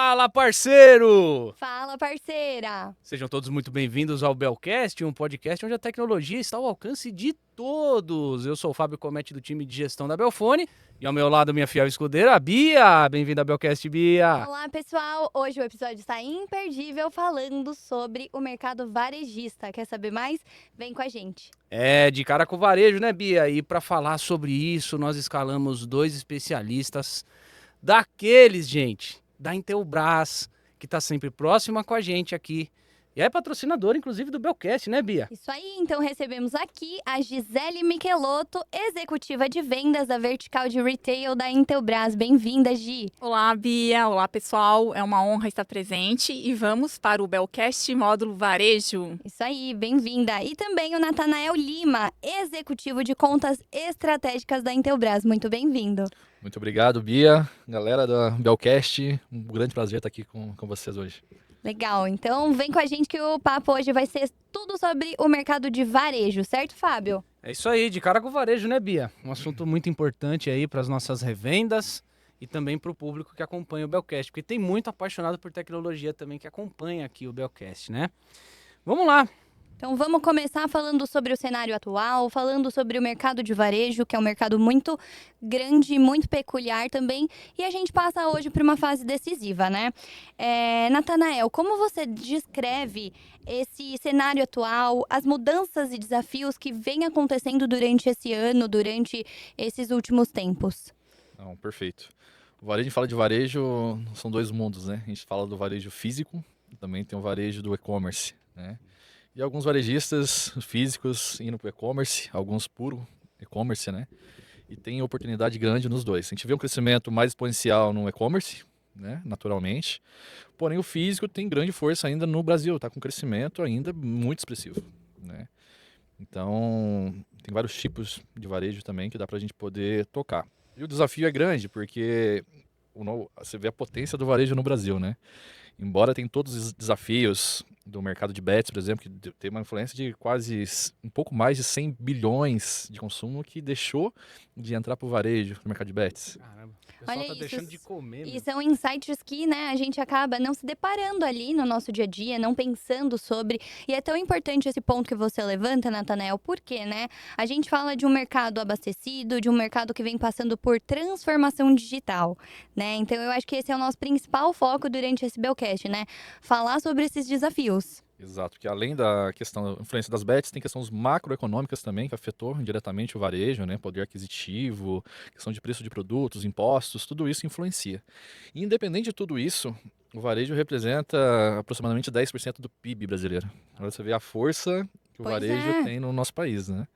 Fala, parceiro! Fala, parceira! Sejam todos muito bem-vindos ao Belcast, um podcast onde a tecnologia está ao alcance de todos. Eu sou o Fábio Comete do time de gestão da Belfone e ao meu lado minha fiel escudeira, a Bia. Bem-vinda ao Belcast, Bia. Olá, pessoal! Hoje o episódio está imperdível falando sobre o mercado varejista. Quer saber mais? Vem com a gente. É, de cara com o varejo, né, Bia? E para falar sobre isso, nós escalamos dois especialistas daqueles, gente, da Intelbras, que está sempre próxima com a gente aqui. E é patrocinadora, inclusive, do Belcast, né, Bia? Isso aí, então recebemos aqui a Gisele Michelotto, executiva de vendas da vertical de retail da Intelbras. Bem-vinda, Gi! Olá, Bia. Olá, pessoal. É uma honra estar presente e vamos para o Belcast módulo Varejo. Isso aí, bem-vinda! E também o Natanael Lima, executivo de contas estratégicas da Intelbras. Muito bem-vindo! Muito obrigado, Bia. Galera da Belcast, um grande prazer estar aqui com vocês hoje. Legal, então vem com a gente que o papo hoje vai ser tudo sobre o mercado de varejo, certo, Fábio? É isso aí, de cara com o varejo, né, Bia? Um assunto muito importante aí para as nossas revendas e também para o público que acompanha o Belcast, porque tem muito apaixonado por tecnologia também que acompanha aqui o Belcast, né? Vamos lá! Então vamos começar falando sobre o cenário atual, falando sobre o mercado de varejo, que é um mercado muito grande, muito peculiar também, e a gente passa hoje por uma fase decisiva, né? Natanael, como você descreve esse cenário atual, as mudanças e desafios que vêm acontecendo durante esse ano, durante esses últimos tempos? Não, perfeito. O varejo, a gente fala de varejo, são dois mundos, né? A gente fala do varejo físico, também tem o varejo do e-commerce, né? E alguns varejistas físicos indo para o e-commerce, alguns puro e-commerce, né? E tem oportunidade grande nos dois. A gente vê um crescimento mais exponencial no e-commerce, né? Naturalmente. Porém, o físico tem grande força ainda no Brasil, está com crescimento ainda muito expressivo, né? Então, tem vários tipos de varejo também que dá para a gente poder tocar. E o desafio é grande, porque você vê a potência do varejo no Brasil, né? Embora tenha todos os desafios do mercado de bets, por exemplo, que tem uma influência de quase um pouco mais de 100 bilhões de consumo que deixou de entrar para o varejo, no mercado de bets. Caramba, o pessoal Olha tá isso, deixando de comer, e meu. são insights que, né, a gente acaba não se deparando ali no nosso dia a dia, não pensando sobre. E é tão importante esse ponto que você levanta, Natanael, porque, né, a gente fala de um mercado abastecido, de um mercado que vem passando por transformação digital, né? Então eu acho que esse é o nosso principal foco durante esse Belcast, né? Falar sobre esses desafios. Exato, que além da questão da influência das bets, tem questões macroeconômicas também que afetou diretamente o varejo, né? Poder aquisitivo, questão de preço de produtos, impostos, tudo isso influencia. E independente de tudo isso, o varejo representa aproximadamente 10% do PIB brasileiro. Agora você vê a força que o Pois varejo é. tem no nosso país, né?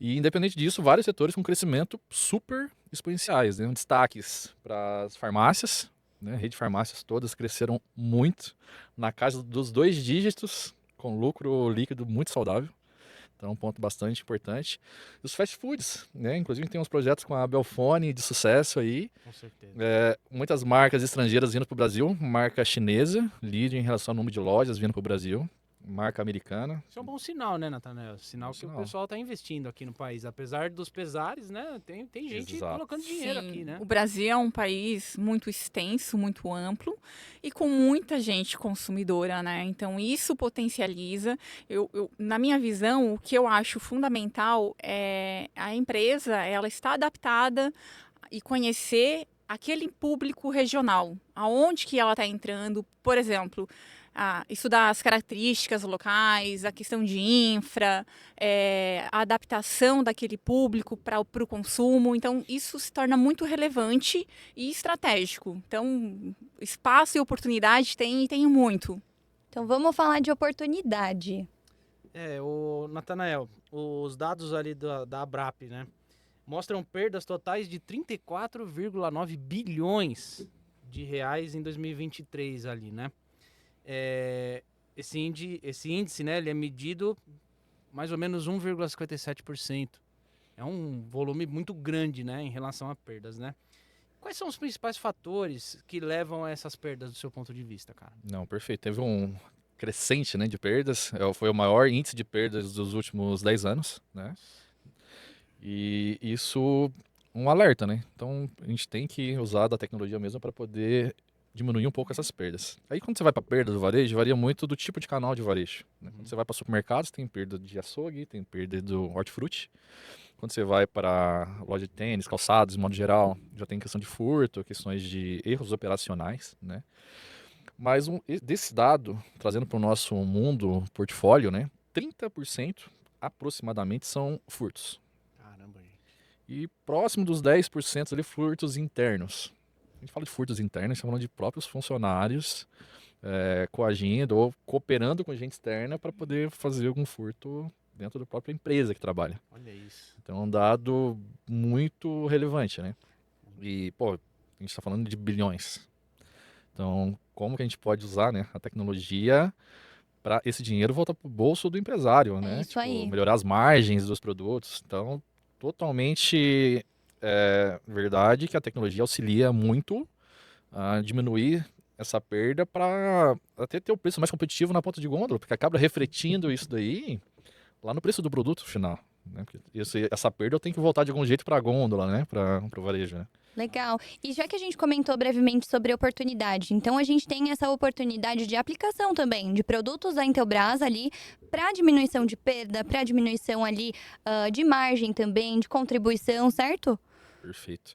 E independente disso, vários setores com crescimento super exponenciais, né? Destaques para as farmácias, né? Rede de farmácias todas cresceram muito, na casa dos 2 dígitos, com lucro líquido muito saudável. Então, um ponto bastante importante. Os fast foods, né? Inclusive tem uns projetos com a Belfone de sucesso aí. Com certeza. Muitas marcas estrangeiras vindo para o Brasil, marca chinesa, líder em relação ao número de lojas vindo para o Brasil, marca americana. Isso é um bom sinal, né, Natanael? Sinal que o pessoal tá investindo aqui no país. Apesar dos pesares, né? Tem gente Exato. colocando dinheiro Sim, aqui, né? o Brasil é um país muito extenso, muito amplo e com muita gente consumidora, né? Então, isso potencializa. Na minha visão, o que eu acho fundamental é a empresa, ela está adaptada e conhecer aquele público regional, aonde que ela está entrando, por exemplo, estudar as características locais, a questão de infra, a adaptação daquele público para o consumo. Então, isso se torna muito relevante e estratégico. Então, espaço e oportunidade tem muito. Então vamos falar de oportunidade. O Natanael, os dados ali da Abrap, né? Mostram perdas totais de 34,9 bilhões de reais em 2023 ali, né? Esse índice, né, ele é medido mais ou menos 1,57%. É um volume muito grande, né, em relação a perdas, né? Quais são os principais fatores que levam a essas perdas do seu ponto de vista, cara? Não, perfeito. Teve um crescente, né, de perdas. Foi o maior índice de perdas dos últimos 10 anos, né? E isso um alerta, né? Então a gente tem que usar da tecnologia mesmo para poder diminuir um pouco essas perdas. Aí quando você vai para perda do varejo, varia muito do tipo de canal de varejo, né? Quando você vai para supermercados, tem perda de açougue, tem perda do hortifruti. Quando você vai para loja de tênis, calçados, de modo geral, já tem questão de furto, questões de erros operacionais, né? Mas desse dado, trazendo para o nosso mundo portfólio, né? 30% aproximadamente são furtos. Caramba, gente. E próximo dos 10% ali, furtos internos. A gente fala de furtos internos, estamos falando de próprios funcionários coagindo ou cooperando com gente externa para poder fazer algum furto dentro da própria empresa que trabalha. Olha isso. Então é um dado muito relevante, né? E, pô, a gente está falando de bilhões. Então, como que a gente pode usar, né, a tecnologia para esse dinheiro voltar para o bolso do empresário, né? Isso aí. Melhorar as margens dos produtos. Então, totalmente verdade que a tecnologia auxilia muito a diminuir essa perda para até ter o preço mais competitivo na ponta de gôndola, porque acaba refletindo isso daí lá no preço do produto final, né? Porque essa perda eu tenho que voltar de algum jeito para a gôndola, né? Para o varejo, né? Legal. E já que a gente comentou brevemente sobre oportunidade, então a gente tem essa oportunidade de aplicação também de produtos da Intelbras ali para diminuição de perda, para diminuição ali de margem também, de contribuição, certo? Perfeito.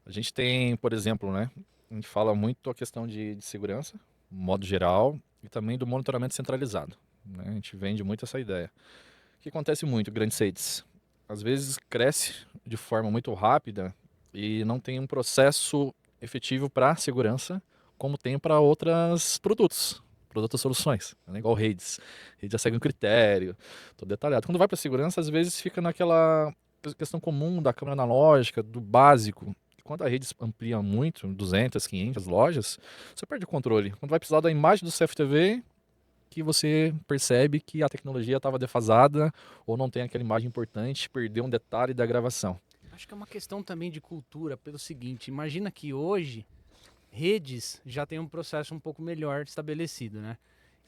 A gente tem, por exemplo, né? A gente fala muito a questão de segurança, modo geral, e também do monitoramento centralizado, né? A gente vende muito essa ideia. O que acontece muito, grandes redes? Às vezes cresce de forma muito rápida e não tem um processo efetivo para segurança, como tem para outros produtos, outras soluções, né? Igual redes. Rede já segue um critério, todo detalhado. Quando vai para segurança, às vezes fica naquela questão comum da câmera analógica, do básico. Quando a rede amplia muito, 200, 500 lojas, você perde o controle. Quando vai precisar da imagem do CFTV, que você percebe que a tecnologia estava defasada ou não tem aquela imagem importante, perdeu um detalhe da gravação. Acho que é uma questão também de cultura, pelo seguinte, imagina que hoje redes já tem um processo um pouco melhor estabelecido, né?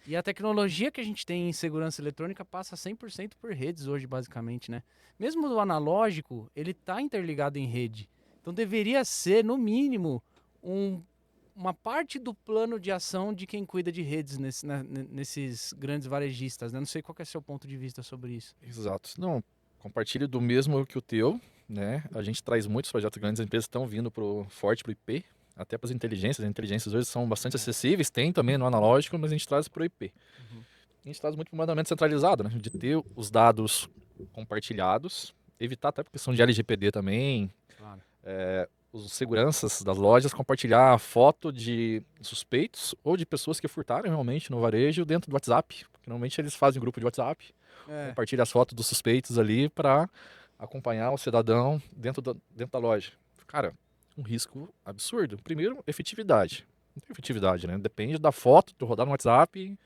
E a tecnologia que a gente tem em segurança eletrônica passa 100% por redes hoje, basicamente, né? Mesmo o analógico, ele está interligado em rede. Então deveria ser, no mínimo, uma parte do plano de ação de quem cuida de redes nesses grandes varejistas, né? Não sei qual que é o seu ponto de vista sobre isso. Exato. Não, compartilho do mesmo que o teu, né? A gente traz muitos projetos grandes, as empresas estão vindo forte para o IP, até para as inteligências. As inteligências hoje são bastante acessíveis, tem também no analógico, mas a gente traz para o IP. Uhum. A gente traz muito para o mandamento centralizado, né? De ter os dados compartilhados, evitar até por questão de LGPD também, Claro. os seguranças das lojas compartilhar foto de suspeitos ou de pessoas que furtaram realmente no varejo dentro do WhatsApp. Porque normalmente eles fazem grupo de WhatsApp, compartilham as fotos dos suspeitos ali para acompanhar o cidadão dentro da loja. Cara, um risco absurdo. Primeiro, efetividade. Não tem efetividade, né? Depende da foto, tu rodar no WhatsApp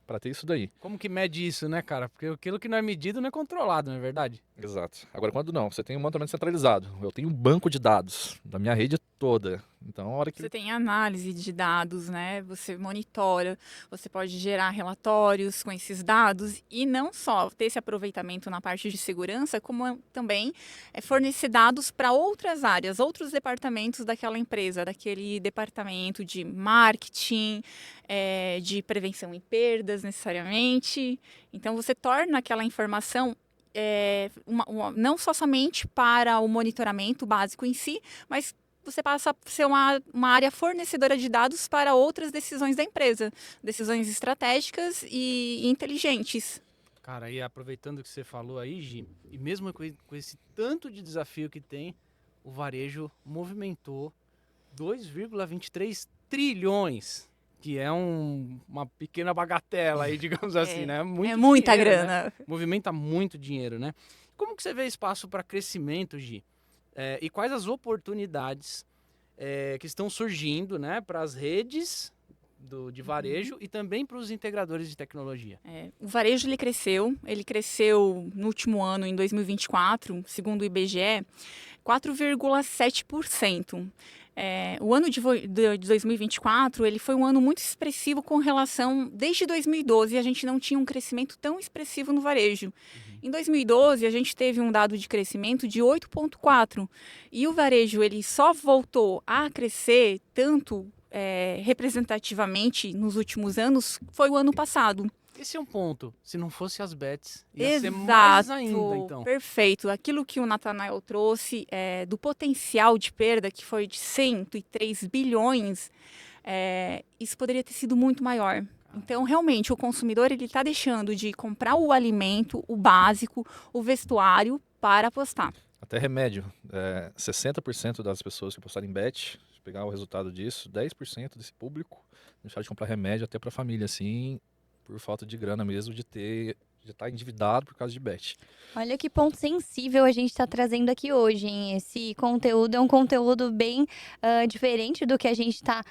para ter isso daí. Como que mede isso, né, cara? Porque aquilo que não é medido não é controlado, não é verdade? Exato. Agora, quando não, você tem um monitoramento centralizado. Eu tenho um banco de dados da minha rede toda. Então, a hora que... Você tem análise de dados, né? Você monitora, você pode gerar relatórios com esses dados e não só ter esse aproveitamento na parte de segurança, como também fornecer dados para outras áreas, outros departamentos daquela empresa, daquele departamento de marketing, de prevenção em perdas, necessariamente. Então, você torna aquela informação não só somente para o monitoramento básico em si, mas você passa a ser uma área fornecedora de dados para outras decisões da empresa, decisões estratégicas e inteligentes. Cara, e aproveitando que você falou aí, Gi, e mesmo com esse tanto de desafio que tem, o varejo movimentou 2,23 trilhões, que é uma pequena bagatela aí, digamos assim, né? É muita dinheiro, grana. Né? Movimenta muito dinheiro, né? Como que você vê espaço para crescimento, Gi? E quais as oportunidades que estão surgindo, né, para as redes de varejo e também para os integradores de tecnologia? O varejo ele cresceu no último ano, em 2024, segundo o IBGE, 4,7%. O ano de 2024 ele foi um ano muito expressivo com relação... Desde 2012 a gente não tinha um crescimento tão expressivo no varejo. Uhum. Em 2012 a gente teve um dado de crescimento de 8,4%. E o varejo ele só voltou a crescer tanto representativamente nos últimos anos foi o ano passado. Esse é um ponto. Se não fosse as bets, ia ser mais ainda, então. Perfeito. Aquilo que o Nathanael trouxe do potencial de perda, que foi de 103 bilhões, isso poderia ter sido muito maior. Então, realmente, o consumidor ele está deixando de comprar o alimento, o básico, o vestuário para apostar. Até remédio. 60% das pessoas que apostaram em bet, se pegar o resultado disso, 10% desse público deixaram de comprar remédio até para a família, assim, por falta de grana mesmo, de estar endividado por causa de bet. Olha que ponto sensível a gente está trazendo aqui hoje, hein? Esse conteúdo é um conteúdo bem diferente do que a gente está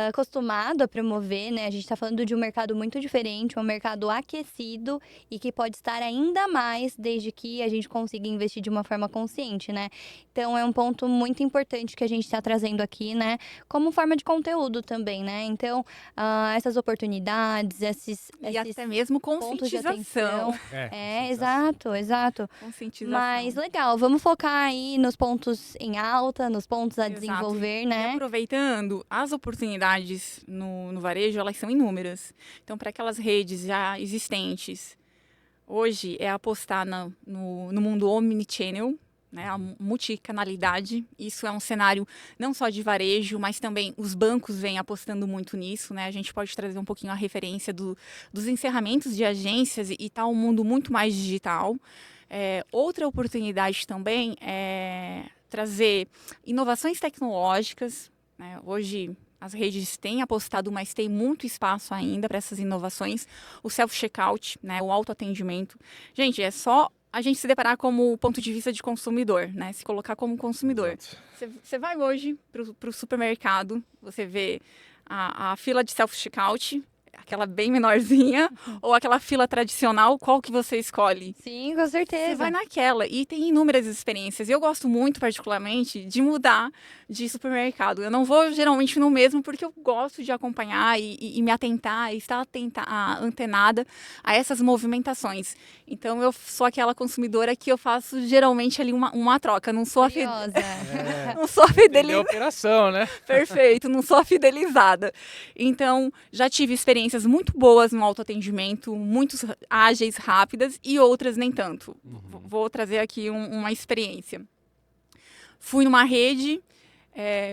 acostumado a promover, né? A gente está falando de um mercado muito diferente, um mercado aquecido e que pode estar ainda mais desde que a gente consiga investir de uma forma consciente, né? Então, é um ponto muito importante que a gente está trazendo aqui, né? Como forma de conteúdo também, né? Então, essas oportunidades, esses até mesmo pontos de conscientização. Exato. Conscientização. Mas legal, vamos focar aí nos pontos em alta, nos pontos a desenvolver, né? E aproveitando, as oportunidades no varejo, elas são inúmeras. Então, para aquelas redes já existentes, hoje é apostar no mundo omnichannel, né, a multicanalidade. Isso é um cenário não só de varejo, mas também os bancos vêm apostando muito nisso, né? A gente pode trazer um pouquinho a referência dos encerramentos de agências e tá um mundo muito mais digital. Outra oportunidade também é trazer inovações tecnológicas, né? Hoje as redes têm apostado, mas tem muito espaço ainda para essas inovações. O self-checkout, né, o autoatendimento. Gente, é só a gente se deparar como ponto de vista de consumidor, né? Se colocar como consumidor. Você vai hoje para o supermercado, você vê a fila de self-checkout, aquela bem menorzinha, ou aquela fila tradicional, qual que você escolhe? Sim, com certeza. Você vai naquela, e tem inúmeras experiências. Eu gosto muito, particularmente, de mudar de supermercado. Eu não vou, geralmente, no mesmo, porque eu gosto de acompanhar e me atentar, e estar antenada a essas movimentações. Então, eu sou aquela consumidora que eu faço, geralmente, ali uma troca. Não sou não sou a fidelizada. Operação, né? Perfeito, não sou a fidelizada. Então, já tive experiências muito boas no autoatendimento, muito ágeis, rápidas, e outras nem tanto. Vou trazer aqui uma experiência. Fui numa rede,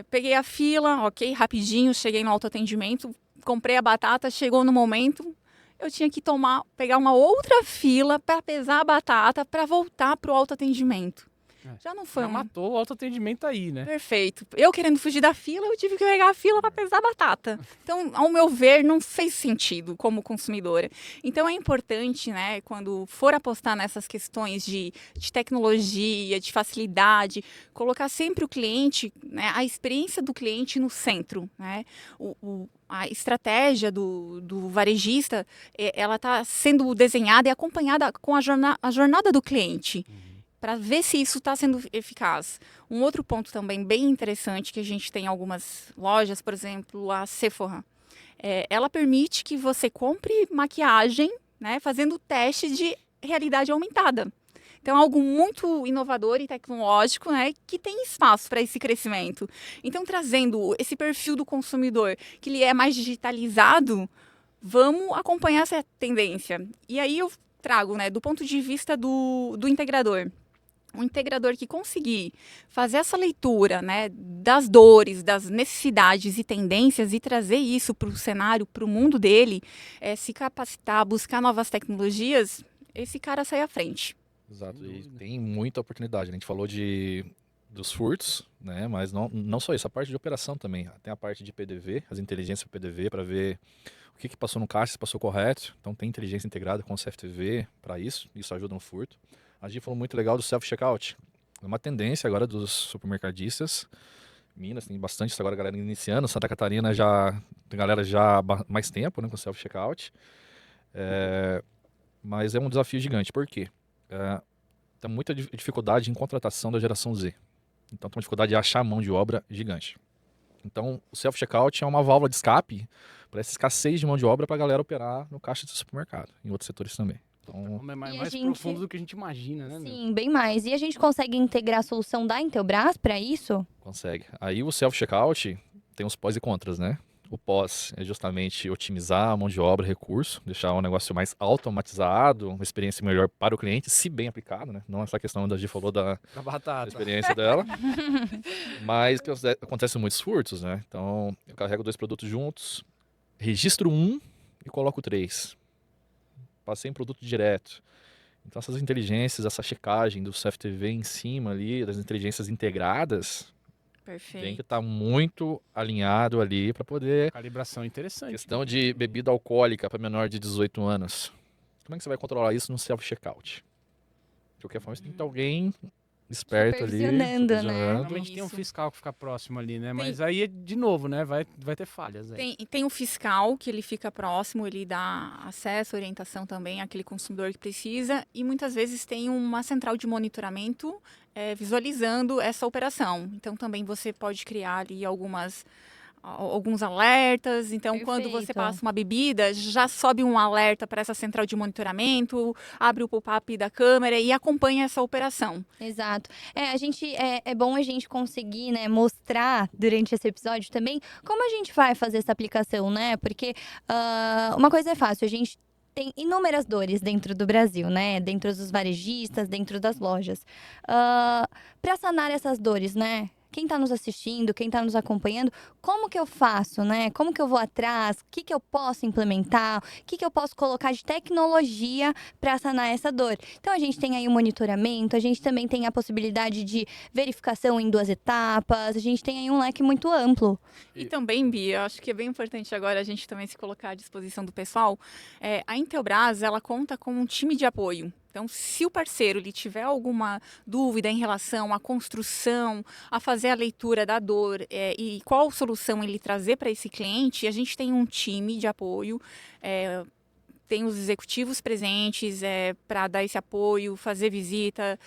peguei a fila, ok, rapidinho, cheguei no autoatendimento, comprei a batata, chegou no momento, eu tinha que pegar uma outra fila para pesar a batata para voltar para o autoatendimento. Já não foi matou o autoatendimento aí, né? Perfeito. Eu querendo fugir da fila, eu tive que pegar a fila para pesar a batata. Então, ao meu ver, não fez sentido como consumidora. Então, é importante, né, quando for apostar nessas questões de tecnologia, de facilidade, colocar sempre o cliente, né, a experiência do cliente no centro, né? A estratégia do varejista, ela está sendo desenhada e acompanhada com a jornada do cliente, para ver se isso está sendo eficaz. Um outro ponto também bem interessante que a gente tem em algumas lojas, por exemplo, a Sephora. Ela permite que você compre maquiagem, né, fazendo teste de realidade aumentada. Então, é algo muito inovador e tecnológico, né, que tem espaço para esse crescimento. Então, trazendo esse perfil do consumidor, que ele é mais digitalizado, vamos acompanhar essa tendência. E aí eu trago, né, do ponto de vista do integrador. Um integrador que conseguir fazer essa leitura, né, das dores, das necessidades e tendências e trazer isso para o cenário, para o mundo dele, se capacitar, buscar novas tecnologias, esse cara sai à frente. Exato, e tem muita oportunidade. A gente falou dos furtos, né, mas não só isso, a parte de operação também. Tem a parte de PDV, as inteligências PDV, para ver o que passou no caixa, se passou correto. Então tem inteligência integrada com o CFTV para isso ajuda no furto. A gente falou muito legal do self-checkout. É uma tendência agora dos supermercadistas. Minas tem bastante isso agora, a galera iniciando. Santa Catarina tem galera já há mais tempo, né, com self-checkout. Mas é um desafio gigante. Por quê? Tem muita dificuldade em contratação da geração Z. Então tem uma dificuldade de achar mão de obra gigante. Então o self-checkout é uma válvula de escape para essa escassez de mão de obra para a galera operar no caixa do supermercado, em outros setores também. Então, é mais profundo do que a gente imagina, né? Sim, bem mais. E a gente consegue integrar a solução da Intelbras para isso? Consegue. Aí o self-checkout tem os pós e contras, né? O pós é justamente otimizar a mão de obra, recurso, deixar um negócio mais automatizado, uma experiência melhor para o cliente, se bem aplicado, né? Não essa questão da Gi falou da Pra batata. experiência dela. Mas que acontecem muitos furtos, né? Então, eu carrego 2 produtos juntos, registro um e coloco 3. Passei em produto direto. Então, essas inteligências, essa checagem do CFTV em cima ali, das inteligências integradas, tem que Perfeito. estar muito alinhado ali para poder... Calibração interessante. Questão de bebida alcoólica para menor de 18 anos. Como é que você vai controlar isso no self-checkout? De qualquer forma, você tem que ter alguém esperto ali, Supervisionando, né? Normalmente tem um Isso. fiscal que fica próximo ali, né? Mas aí, de novo, né? Vai ter falhas aí. Tem o fiscal, que ele fica próximo, ele dá acesso, orientação também àquele consumidor que precisa. E muitas vezes tem uma central de monitoramento visualizando essa operação. Então, também você pode criar ali alguns alertas. Então, quando você Perfeito. passa uma bebida, já sobe um alerta para essa central de monitoramento, abre o pop-up da câmera e acompanha essa operação. Exato. É bom a gente conseguir, né, mostrar durante esse episódio também como a gente vai fazer essa aplicação, né? Porque uma coisa é fácil, a gente tem inúmeras dores dentro do Brasil, né? Dentro dos varejistas, dentro das lojas. Para sanar essas dores, né? Quem está nos assistindo, quem está nos acompanhando, como que eu faço, né? Como que eu vou atrás? O que que eu posso implementar? O que que eu posso colocar de tecnologia para sanar essa dor? Então, a gente tem aí o monitoramento, a gente também tem a possibilidade de verificação em 2 etapas, a gente tem aí um leque muito amplo. E também, Bia, acho que é bem importante agora a gente também se colocar à disposição do pessoal. A Intelbras, ela conta com um time de apoio. Então, se o parceiro ele tiver alguma dúvida em relação à construção, a fazer a leitura da dor e qual solução ele trazer para esse cliente, a gente tem um time de apoio, tem os executivos presentes para dar esse apoio, fazer visita.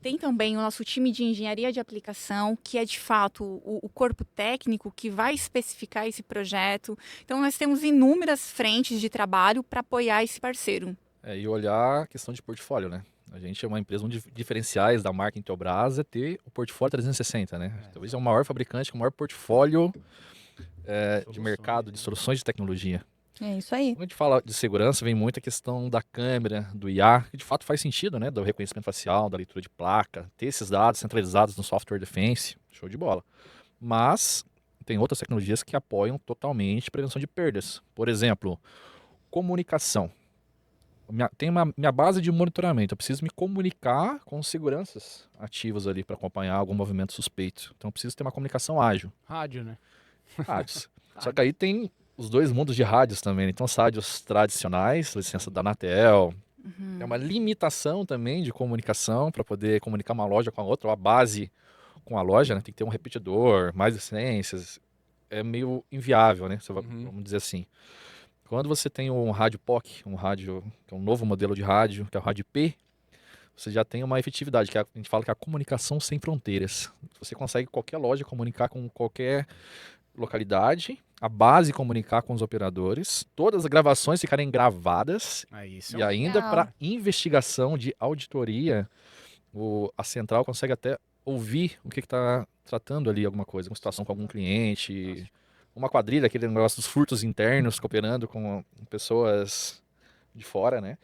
Tem também o nosso time de engenharia de aplicação, que é de fato o corpo técnico que vai especificar esse projeto. Então, nós temos inúmeras frentes de trabalho para apoiar esse parceiro. E olhar a questão de portfólio, né? A gente é uma empresa, um dos diferenciais da marca Intelbras é ter o portfólio 360, né? Talvez é o maior fabricante com o maior portfólio de mercado, de soluções de tecnologia. É isso aí. Quando a gente fala de segurança, vem muito a questão da câmera, do IA, que de fato faz sentido, né? Do reconhecimento facial, da leitura de placa, ter esses dados centralizados no software defense, show de bola. Mas tem outras tecnologias que apoiam totalmente a prevenção de perdas. Por exemplo, comunicação. Tem minha base de monitoramento, eu preciso me comunicar com os seguranças ativos ali para acompanhar algum movimento suspeito. Então eu preciso ter uma comunicação ágil. Rádio, né? Rádios. Só que aí tem os 2 mundos de rádios também. Então, os rádios tradicionais, licença da Anatel. É uma limitação também de comunicação para poder comunicar uma loja com a outra, ou a base com a loja, né? Tem que ter um repetidor, mais licenças. É meio inviável, né? Vamos dizer assim. Quando você tem um rádio POC, um rádio que é um novo modelo de rádio, que é o rádio IP, você já tem uma efetividade, que a gente fala que é a comunicação sem fronteiras. Você consegue qualquer loja comunicar com qualquer localidade, a base comunicar com os operadores, todas as gravações ficarem gravadas Isso e ainda para investigação de auditoria, a central consegue até ouvir o que está tratando ali alguma coisa, uma situação com algum cliente, uma quadrilha, aquele negócio dos furtos internos, cooperando com pessoas de fora, né?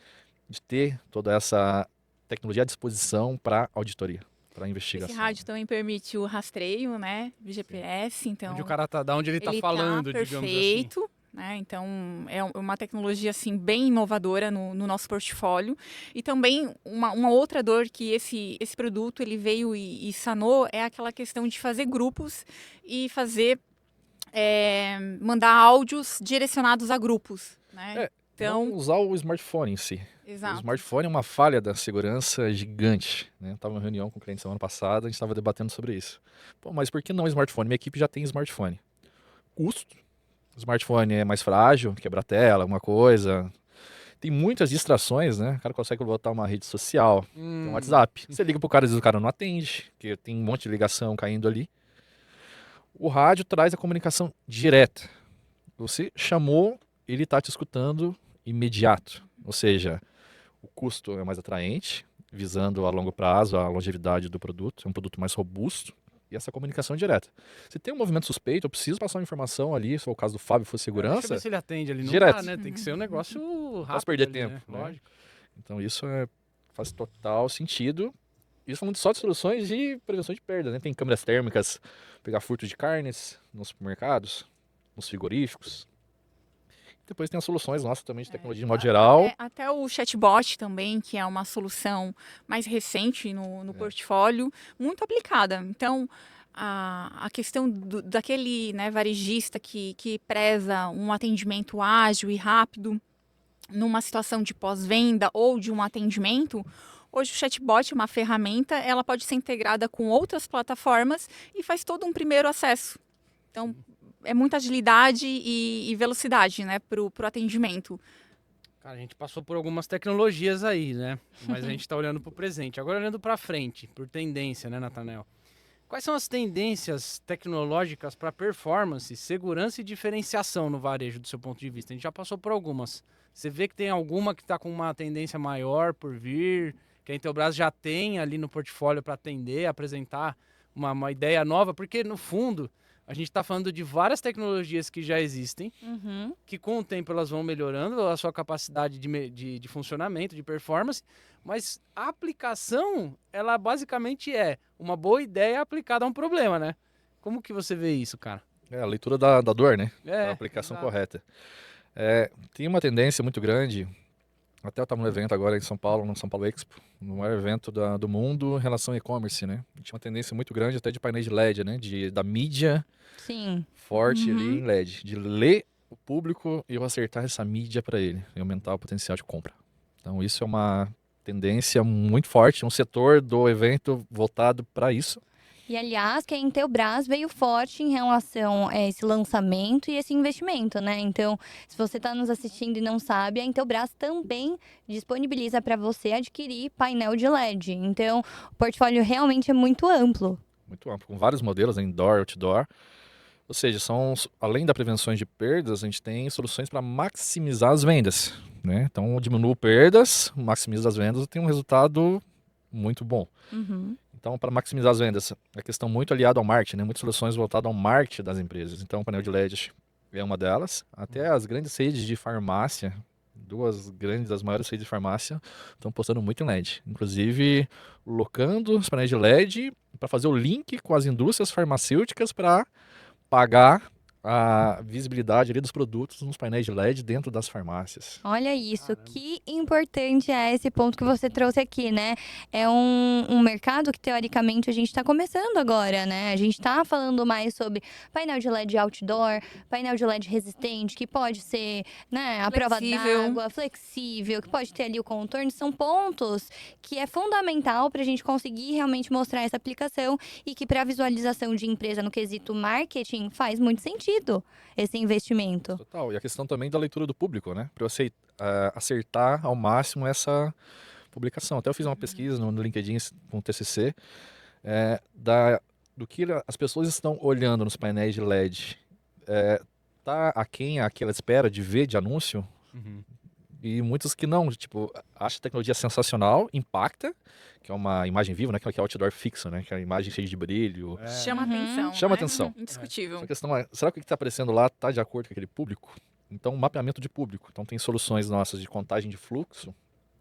De ter toda essa tecnologia à disposição para auditoria, para investigação. Esse rádio também permite o rastreio, né? De GPS, então... Onde o cara tá, da onde ele tá ele falando, tá digamos perfeito, assim. né? Então, é uma tecnologia, assim, bem inovadora no nosso portfólio. E também, uma outra dor que esse produto, ele veio e sanou, é aquela questão de fazer grupos e fazer... mandar áudios direcionados a grupos, né? Então, não usar o smartphone em si. exato. O smartphone é uma falha da segurança gigante, né? Eu estava em uma reunião com o cliente semana passada, a gente estava debatendo sobre isso. Pô, mas por que não smartphone? Minha equipe já tem smartphone. Custo. O smartphone é mais frágil, quebra a tela, alguma coisa. Tem muitas distrações, né? O cara consegue botar uma rede social, tem um WhatsApp. Você liga pro cara, às vezes o cara não atende, porque tem um monte de ligação caindo ali. O rádio traz a comunicação direta. Você chamou, ele está te escutando imediato. Ou seja, o custo é mais atraente, visando a longo prazo a longevidade do produto. É um produto mais robusto. e essa comunicação direta. Se tem um movimento suspeito, eu preciso passar uma informação ali, se for o caso do Fábio for Deixa eu segurança, ver se ele atende ali. Não direto. dá, né? Tem que ser um negócio rápido. posso perder ali, tempo, né? né? Lógico. Então isso faz total sentido. Isso falando só de soluções de prevenção de perda, né? Tem câmeras térmicas, pegar furto de carnes nos supermercados, nos frigoríficos. Depois tem as soluções nossas também de tecnologia de modo geral. Até o chatbot também, que é uma solução mais recente no portfólio, muito aplicada. Então, a questão daquele, né, varejista que preza um atendimento ágil e rápido numa situação de pós-venda ou de um atendimento, hoje o chatbot é uma ferramenta, ela pode ser integrada com outras plataformas e faz todo um primeiro acesso. Então, é muita agilidade e velocidade, né, pro atendimento. Cara, a gente passou por algumas tecnologias aí, né? Mas a gente tá olhando pro presente. Agora olhando pra frente, por tendência, né, Natanel? Quais são as tendências tecnológicas para performance, segurança e diferenciação no varejo, do seu ponto de vista? A gente já passou por algumas. Você vê que tem alguma que está com uma tendência maior por vir, que a Intelbras já tem ali no portfólio para atender, apresentar uma ideia nova? Porque, no fundo, a gente está falando de várias tecnologias que já existem, que com o tempo elas vão melhorando a sua capacidade de funcionamento, de performance, mas a aplicação, ela basicamente é uma boa ideia aplicada a um problema, né? Como que você vê isso, cara? A leitura da dor, né? A aplicação exato. correta. Tem uma tendência muito grande, até eu estava no evento agora em São Paulo, no São Paulo Expo, no maior evento do mundo em relação ao e-commerce, né? Tinha uma tendência muito grande até de painéis de LED, né? Da mídia Sim. forte ali em LED, de ler o público e eu acertar essa mídia para ele e aumentar o potencial de compra. Então isso é uma tendência muito forte, um setor do evento voltado para isso. E, aliás, que a Intelbras veio forte em relação a esse lançamento e esse investimento, né? Então, se você está nos assistindo e não sabe, a Intelbras também disponibiliza para você adquirir painel de LED. Então, o portfólio realmente é muito amplo. Muito amplo, com vários modelos, indoor, outdoor. Ou seja, além da prevenção de perdas, a gente tem soluções para maximizar as vendas, né? Então, diminuo perdas, maximizo as vendas e tem um resultado muito bom. Então, para maximizar as vendas, é questão muito aliada ao marketing, né? Muitas soluções voltadas ao marketing das empresas. Então, o painel de LED é uma delas. Até as grandes redes de farmácia, das maiores redes de farmácia, estão postando muito em LED. Inclusive, locando os painéis de LED para fazer o link com as indústrias farmacêuticas para pagar a visibilidade ali dos produtos nos painéis de LED dentro das farmácias. Olha isso, que importante é esse ponto que você trouxe aqui, né? É um mercado que, teoricamente, a gente está começando agora, né? A gente está falando mais sobre painel de LED outdoor, painel de LED resistente, que pode ser, né, à prova d'água, flexível, que pode ter ali o contorno. São pontos que é fundamental para a gente conseguir realmente mostrar essa aplicação e que, para a visualização de empresa no quesito marketing, faz muito sentido esse investimento. Total. E a questão também da leitura do público, né? Para eu acertar ao máximo essa publicação. Até eu fiz uma pesquisa no LinkedIn com o TCC do que as pessoas estão olhando nos painéis de LED. Tá aquém aquela espera de ver de anúncio? E muitos que não, tipo, acham a tecnologia sensacional, impacta, que é uma imagem viva, né? Que é outdoor fixo, né? Que é a imagem cheia de brilho. Chama atenção. Chama né? atenção. Indiscutível. A questão é, será que o que está aparecendo lá está de acordo com aquele público? Então, mapeamento de público. Então, tem soluções nossas de contagem de fluxo.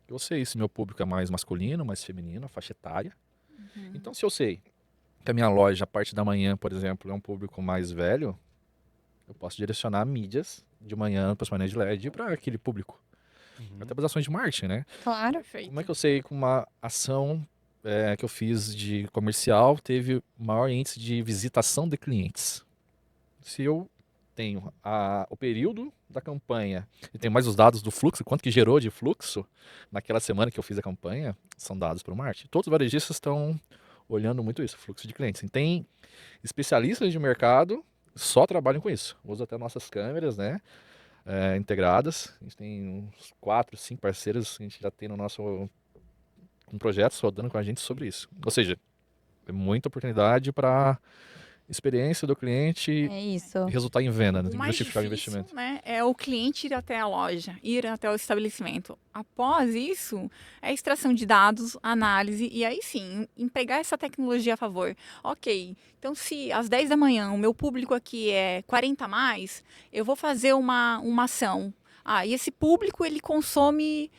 Eu sei se meu público é mais masculino, mais feminino, faixa etária. Então, se eu sei que a minha loja, a parte da manhã, por exemplo, é um público mais velho, eu posso direcionar mídias de manhã para os painéis de LED para aquele público. Até para as ações de marketing, né? Claro. Perfeito. Como é que eu sei que uma ação que eu fiz de comercial teve maior índice de visitação de clientes? Se eu tenho o período da campanha e tenho mais os dados do fluxo, quanto que gerou de fluxo naquela semana que eu fiz a campanha, são dados para o marketing. Todos os varejistas estão olhando muito isso, fluxo de clientes. E tem especialistas de mercado que só trabalham com isso. Usam até nossas câmeras, né? Integradas. A gente tem uns 4, 5 parceiros que a gente já tem no nosso projetos rodando com a gente sobre isso. Ou seja, é muita oportunidade para experiência do cliente É isso. e resultar em venda, né? O Tem que mais justificar o difícil, investimento. né, é o cliente ir até a loja, ir até o estabelecimento. Após isso, é extração de dados, análise e aí sim, empregar essa tecnologia a favor. Ok, então se às 10 da manhã o meu público aqui é 40 a mais, eu vou fazer uma ação. E esse público ele consome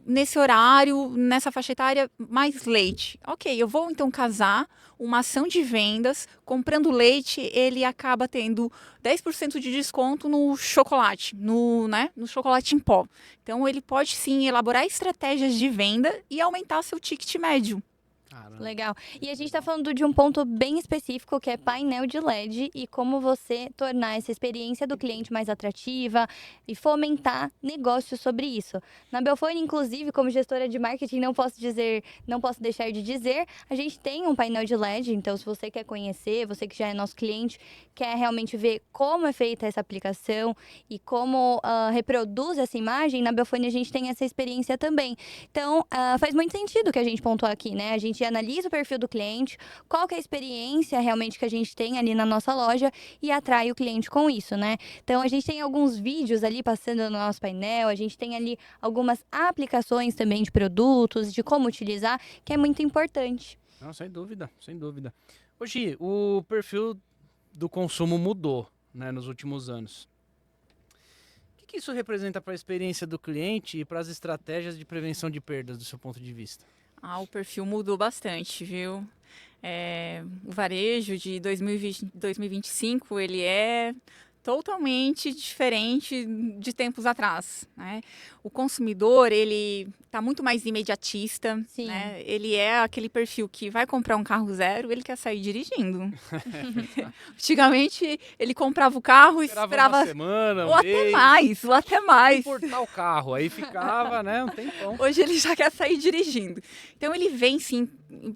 nesse horário, nessa faixa etária, mais leite. Ok, eu vou então casar uma ação de vendas, comprando leite, ele acaba tendo 10% de desconto no chocolate, no chocolate em pó. Então ele pode sim elaborar estratégias de venda e aumentar seu ticket médio. Caramba. Legal. E a gente está falando de um ponto bem específico, que é painel de LED e como você tornar essa experiência do cliente mais atrativa e fomentar negócios sobre isso. Na Belfone, inclusive, como gestora de marketing, não posso deixar de dizer, a gente tem um painel de LED, então se você quer conhecer, você que já é nosso cliente, quer realmente ver como é feita essa aplicação e como reproduz essa imagem, na Belfone a gente tem essa experiência também. Então, faz muito sentido o que a gente pontuou aqui, né? A gente analisa o perfil do cliente, qual que é a experiência realmente que a gente tem ali na nossa loja e atrai o cliente com isso, né? Então, a gente tem alguns vídeos ali passando no nosso painel, a gente tem ali algumas aplicações também de produtos, de como utilizar, que é muito importante. Não, sem dúvida, sem dúvida. Hoje, o perfil do consumo mudou, né, nos últimos anos. O que isso representa para a experiência do cliente e para as estratégias de prevenção de perdas, do seu ponto de vista? O perfil mudou bastante, viu? O varejo de 2025, ele é totalmente diferente de tempos atrás, né? O consumidor, ele está muito mais imediatista, Sim. né? Ele é aquele perfil que vai comprar um carro zero, ele quer sair dirigindo. Antigamente, ele comprava o carro e esperava uma semana, ou até mais, ou até mais. Importar o carro, aí ficava, né, um tempão. Hoje ele já quer sair dirigindo. Então ele vem sim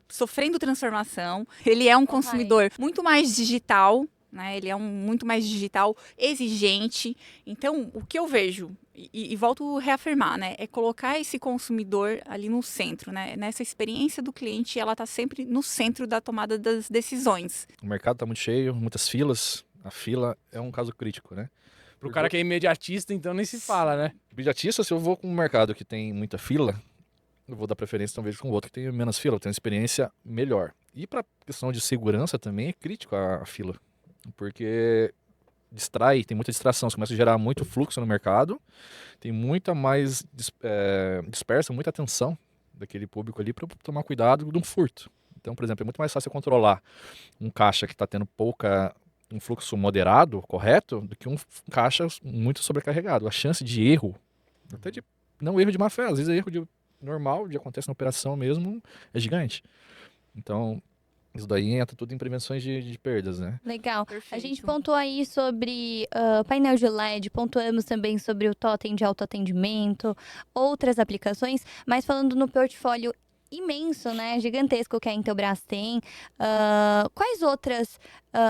sofrendo transformação. Ele é um consumidor muito mais digital, né? Ele é muito mais digital, exigente. Então o que eu vejo e volto a reafirmar, né? É colocar esse consumidor ali no centro, né? Nessa experiência do cliente, ela está sempre no centro da tomada das decisões. O mercado está muito cheio, muitas filas. A fila é um caso crítico, né? Pro cara que é imediatista, então nem se fala, né? Imediatista, se eu vou com um mercado que tem muita fila, eu vou dar preferência talvez com o outro que tem menos fila, tem uma experiência melhor. E para questão de segurança também é crítico a fila, porque distrai, tem muita distração, você começa a gerar muito fluxo no mercado, tem muita mais dispersa, muita atenção daquele público ali para tomar cuidado de um furto. Então, por exemplo, é muito mais fácil controlar um caixa que está tendo um fluxo moderado, correto, do que um caixa muito sobrecarregado. A chance de erro, até de não erro de má fé, às vezes é erro normal, de acontece na operação mesmo, é gigante. Então, isso daí entra tudo em prevenções de perdas, né? Legal. Perfeito. A gente pontuou aí sobre painel de LED, pontuamos também sobre o totem de autoatendimento, outras aplicações, mas falando no portfólio imenso, né, gigantesco que a Intelbras tem, quais outras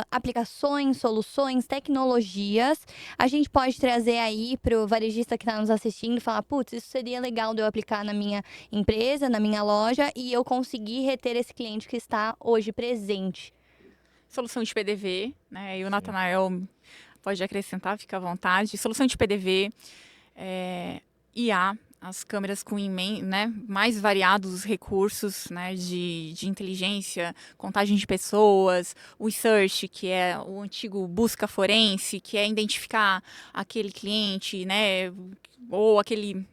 aplicações, soluções, tecnologias a gente pode trazer aí para o varejista que está nos assistindo e falar, putz, isso seria legal de eu aplicar na minha empresa, na minha loja e eu conseguir reter esse cliente que está hoje presente? Solução de PDV, né? E o Natanael pode acrescentar, fica à vontade. Solução de PDV, IA, as câmeras com mais variados recursos, né, de inteligência, contagem de pessoas, o search, que é o antigo busca forense, que é identificar aquele cliente, né, ou aquele,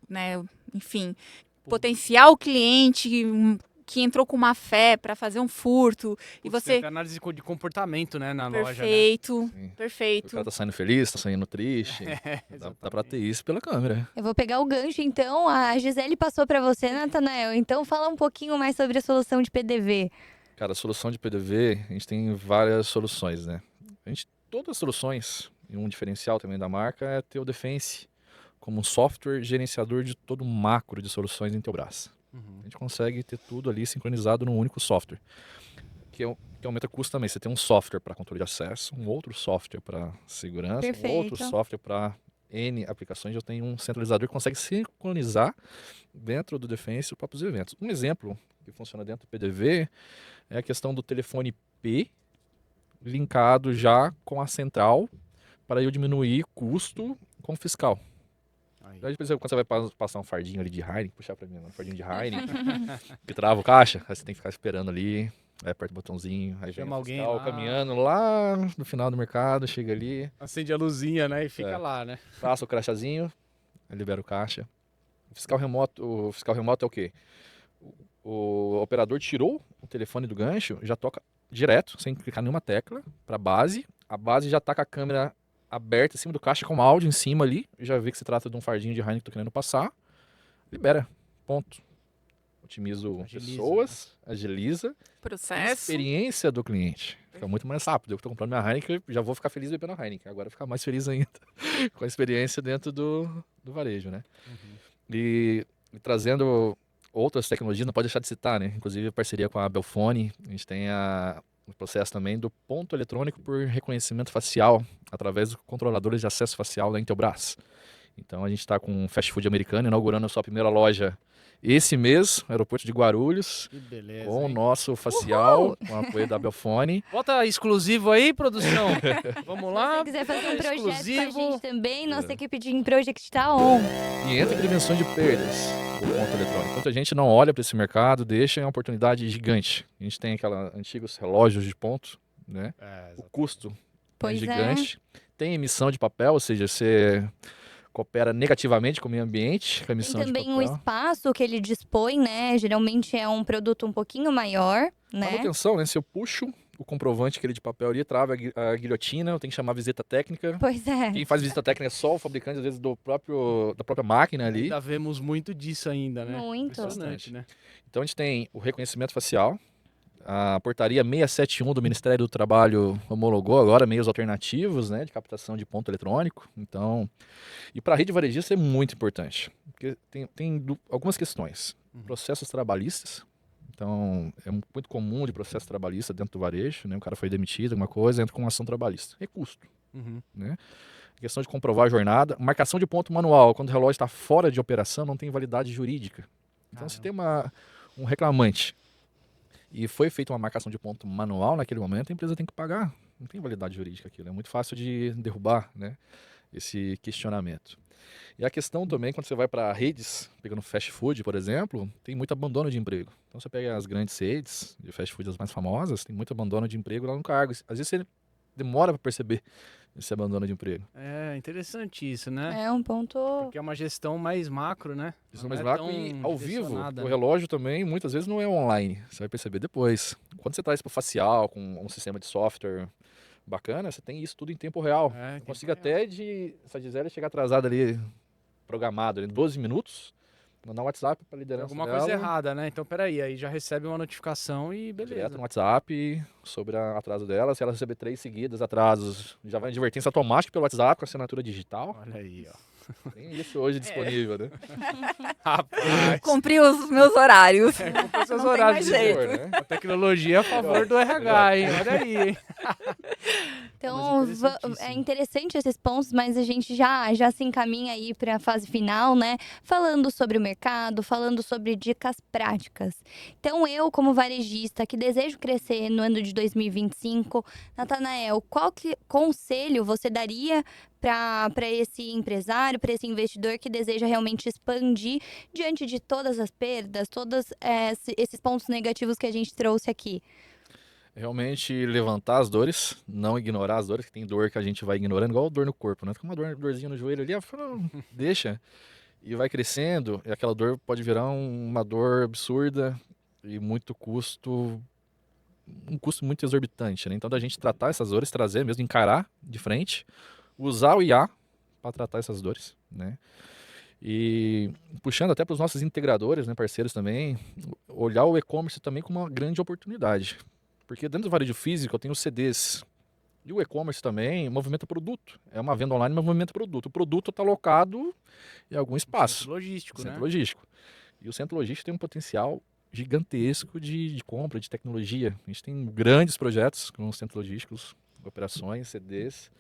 né, enfim, potencial cliente que entrou com má fé para fazer um furto e você Tem análise de comportamento, né, na loja, né? perfeito, Sim. perfeito. O cara tá saindo feliz, tá saindo triste. Dá pra ter isso pela câmera. Eu vou pegar o gancho, então. A Gisele passou para você, Natanael. Então, fala um pouquinho mais sobre a solução de PDV. Cara, a solução de PDV, a gente tem várias soluções, né? Todas as soluções, e um diferencial também da marca é ter o Defense como um software gerenciador de todo o macro de soluções Intelbras. A gente consegue ter tudo ali sincronizado num único software, que aumenta o custo também. Você tem um software para controle de acesso, um outro software para segurança, Perfeito. um outro software para N aplicações. Eu tenho um centralizador que consegue sincronizar dentro do Defense os próprios eventos. Um exemplo que funciona dentro do PDV é a questão do telefone IP linkado já com a central para eu diminuir custo com o fiscal. Aí. Daí, por exemplo, quando você vai passar um fardinho ali de Heineken, puxar para mim, um fardinho de Heineken, que trava o caixa, aí você tem que ficar esperando ali, aí aperta o botãozinho, aí vem Chama o alguém fiscal lá. caminhando lá no final do mercado, chega ali, Acende a luzinha, né? E fica É. lá, né? passa o crachazinho, aí libera o caixa. O fiscal remoto é o quê? O operador tirou o telefone do gancho, já toca direto, sem clicar nenhuma tecla, para a base já tá com a câmera aberta em cima do caixa com áudio em cima ali, já vê que se trata de um fardinho de Heineken que tô querendo passar, libera, ponto. Otimizo Agiliza, pessoas, agiliza, Processo. experiência do cliente. Fica muito mais rápido. Eu que tô comprando minha Heineken, já vou ficar feliz bebendo a Heineken. Agora ficar mais feliz ainda com a experiência dentro do varejo, né? E trazendo outras tecnologias, não pode deixar de citar, né? Inclusive a parceria com a Belfone, a gente tem o processo também do ponto eletrônico por reconhecimento facial através dos controladores de acesso facial da Intelbras. Então a gente está com um fast food americano inaugurando a sua primeira loja esse mês, no aeroporto de Guarulhos, Que beleza. com o hein? nosso facial, com o apoio da Belfone. Bota exclusivo aí, produção. Vamos Se lá. você quiser fazer um projeto com a Exclusivo. gente também, nossa equipe de Project está on. E entra em prevenção de perdas do ponto eletrônico. Enquanto a gente não olha para esse mercado, deixa uma oportunidade gigante. A gente tem aqueles antigos relógios de ponto, né? O custo Pois é gigante. é. Tem emissão de papel, ou seja, você coopera negativamente com o meio ambiente, com a Tem emissão de também o papel. espaço que ele dispõe, né? Geralmente é um produto um pouquinho maior, Mas né? atenção, né? Se eu puxo o comprovante aquele de papel ali, trava a guilhotina, eu tenho que chamar a visita técnica. Pois é. Quem faz visita técnica é só o fabricante, às vezes, da própria máquina ali. Ainda vemos muito disso ainda, né? Muito. Impressionante, né? Então a gente tem o reconhecimento facial, a portaria 671 do Ministério do Trabalho homologou agora meios alternativos, né, de captação de ponto eletrônico. Então, e para a rede varejista é muito importante, porque tem algumas questões. Processos trabalhistas. Então, é muito comum de processo trabalhista dentro do varejo, né? O cara foi demitido, alguma coisa, entra com uma ação trabalhista. É custo, né? Questão de comprovar a jornada. Marcação de ponto manual, quando o relógio está fora de operação, não tem validade jurídica. Então, se tem um reclamante e foi feita uma marcação de ponto manual naquele momento, a empresa tem que pagar. Não tem validade jurídica aquilo. É muito fácil de derrubar, né, esse questionamento. E a questão também, quando você vai para redes, pegando fast food, por exemplo, tem muito abandono de emprego. Então você pega as grandes redes de fast food, as mais famosas, tem muito abandono de emprego lá no cargo. Às vezes você demora para perceber esse abandono de emprego. É interessante isso, né? É um ponto. Porque é uma gestão mais macro, né? Isso Não mais é macro tão e ao vivo, direcionada, o né? relógio também muitas vezes não é online. Você vai perceber depois. Quando você traz para o facial, com um sistema de software bacana, você tem isso tudo em tempo real. É, em Eu tempo consigo real. até se a Gisele chegar atrasada ali, programado, em 12 minutos, mandar um WhatsApp para a Tem liderança alguma dela, coisa errada, né? Então, peraí, aí já recebe uma notificação e direto beleza. no WhatsApp sobre o atraso dela. Se ela receber 3 seguidas atrasos, já vai em advertência automática pelo WhatsApp com assinatura digital. Olha aí, ó. Tem isso hoje disponível, né? Rapaz, Cumprir os meus horários. com seus Não tem horários mais de jeito. dor, né? a tecnologia é a favor do RH, hein? Olha aí, hein? Então, Mas interessantíssimo. é interessante esses pontos, mas a gente já se encaminha aí para a fase final, né? Falando sobre o mercado, falando sobre dicas práticas. Então, eu, como varejista que desejo crescer no ano de 2025, Natanael, qual conselho você daria para esse empresário, para esse investidor que deseja realmente expandir diante de todas as perdas, todos esses pontos negativos que a gente trouxe aqui? Realmente levantar as dores, não ignorar as dores, que tem dor que a gente vai ignorando, igual dor no corpo, né? Fica uma dorzinha no joelho ali, deixa. E vai crescendo, e aquela dor pode virar uma dor absurda e muito custo, um custo muito exorbitante, né? Então, da gente tratar essas dores, trazer mesmo, encarar de frente, usar o IA para tratar essas dores, né? E puxando até para os nossos integradores, né, parceiros também, olhar o e-commerce também como uma grande oportunidade. Porque dentro do varejo físico eu tenho os CDs. E o e-commerce também movimenta produto. É uma venda online, mas movimenta produto. O produto está alocado em algum espaço. Centro logístico, Centro né? logístico. E o centro logístico tem um potencial gigantesco de compra, de tecnologia. A gente tem grandes projetos com os centros logísticos, operações, CDs,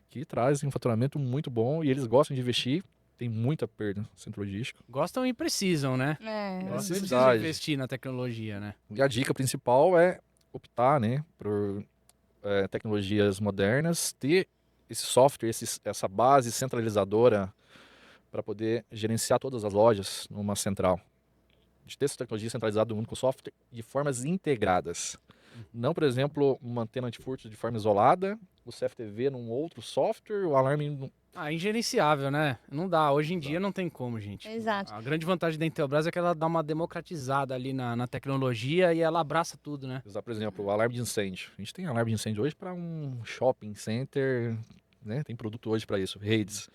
que trazem um faturamento muito bom e eles gostam de investir. Tem muita perda no centro logístico. Gostam e precisam, né? É. Precisam Necessidade. investir na tecnologia, né? E a dica principal é optar, né, por tecnologias modernas, ter esse software, essa base centralizadora para poder gerenciar todas as lojas numa central. De ter essa tecnologia centralizada no único software de formas integradas. Não, por exemplo, uma antena antifurto de forma isolada, o CFTV num outro software, o alarme... Ingerenciável, né? Não dá. Hoje em dia não tem como, gente. Exato. A grande vantagem da Intelbras é que ela dá uma democratizada ali na tecnologia e ela abraça tudo, né? Por exemplo, o alarme de incêndio. A gente tem alarme de incêndio hoje para um shopping center, né? Tem produto hoje para isso, redes.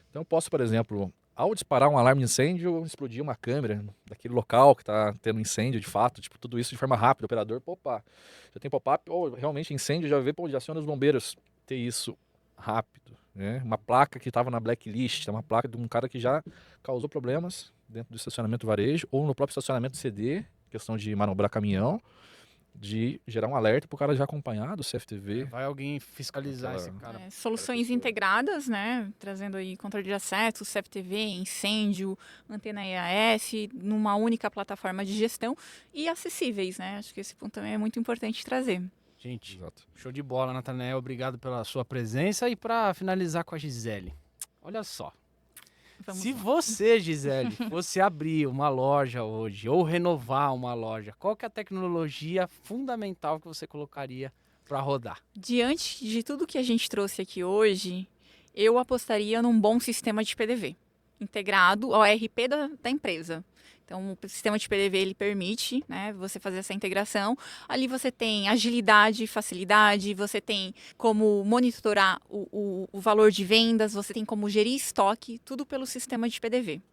Então eu posso, por exemplo, ao disparar um alarme de incêndio, explodir uma câmera daquele local que está tendo incêndio de fato, tipo, tudo isso de forma rápida. O operador, opa, já tem pop-up, ou realmente incêndio, já vê, já aciona os bombeiros. Ter isso rápido, né? Uma placa que estava na blacklist, uma placa de um cara que já causou problemas dentro do estacionamento varejo, ou no próprio estacionamento CD, questão de manobrar caminhão, de gerar um alerta para o cara já acompanhar do CFTV. Vai alguém fiscalizar esse cara. Soluções integradas, né? Trazendo aí controle de acesso, CFTV, incêndio, antena EAS, numa única plataforma de gestão e acessíveis, né? Acho que esse ponto também é muito importante trazer. Gente, Exato. show de bola, Natanael. Obrigado pela sua presença. E para finalizar com a Gisele, olha só. Se você, Gisele, fosse abrir uma loja hoje ou renovar uma loja, qual que é a tecnologia fundamental que você colocaria para rodar? Diante de tudo que a gente trouxe aqui hoje, eu apostaria num bom sistema de PDV, integrado ao ERP da empresa. Então, o sistema de PDV ele permite, né, você fazer essa integração. Ali você tem agilidade, facilidade, você tem como monitorar o valor de vendas, você tem como gerir estoque, tudo pelo sistema de PDV.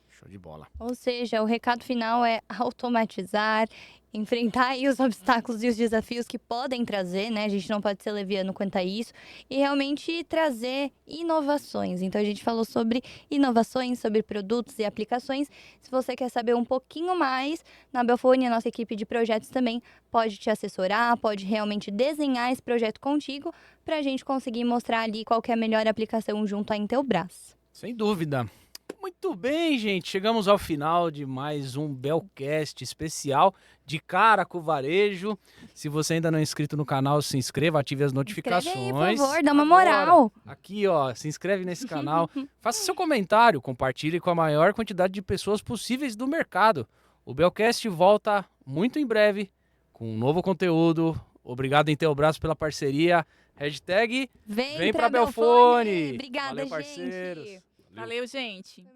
Show de bola. Ou seja, o recado final é automatizar, enfrentar aí os obstáculos e os desafios que podem trazer, né? A gente não pode ser leviano quanto a isso. E realmente trazer inovações. Então, a gente falou sobre inovações, sobre produtos e aplicações. Se você quer saber um pouquinho mais, na Belfone, a nossa equipe de projetos também pode te assessorar, pode realmente desenhar esse projeto contigo para a gente conseguir mostrar ali qual que é a melhor aplicação junto à Intelbras. Sem dúvida. Muito bem, gente. Chegamos ao final de mais um Belcast especial de cara com o varejo. Se você ainda não é inscrito no canal, se inscreva, ative as notificações. Inscreve aí, por favor, dá uma Agora, moral. aqui, ó, se inscreve nesse canal. Faça seu comentário, compartilhe com a maior quantidade de pessoas possíveis do mercado. O Belcast volta muito em breve com um novo conteúdo. Obrigado, Intelbras, pela parceria. Hashtag Vem pra Belfone. Belfone. Obrigada, Valeu, gente. parceiros. Valeu, gente!